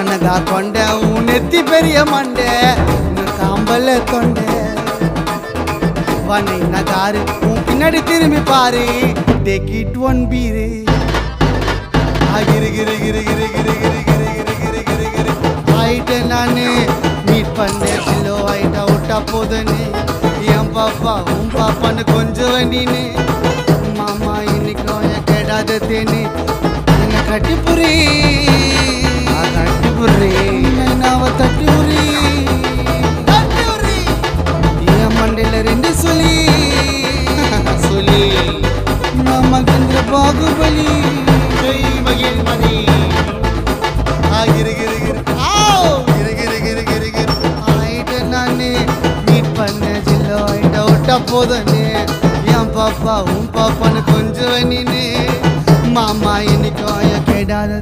அனகா கொண்ட உன் நெத்தி பெரிய மண்டை காம்பல தொண்டை வண்ணை நகாரு உன் பின்னாடி திரும்பி பாரு டேக் இட் ஒன் பீரு கிரு கிரு கிரு கிரு கிரு கிரு கிரு கிரு கிரு கிரு கிரு ஆயிட்ட நானு மீட் பண்ண சிலோ ஆயிட்டா விட்டா போதுன்னு என் பாப்பா உன் பாப்பான்னு கொஞ்சம் வண்டின்னு மாமா இன்னைக்கும் என் கெடாத தேனு என்ன கட்டிப்புரி நாவ தட்டிபுரி என் மண்டையில ரெண்டு சொல்லி சொல்லி மாமா கந்திர பாகுபலி மகிழ்மணி கிரு கிரு கிரு கிரு கிரு கிரு கிரு கிரு ஆயிட்ட நானு மீட் பண்ண சில்லோ ஆயிட்டா விட்டா போதுன்னு என் பாப்பா உன் பாப்பான்னு கொஞ்சம் நீனு மாமா இன்னைக்கும் கெடாத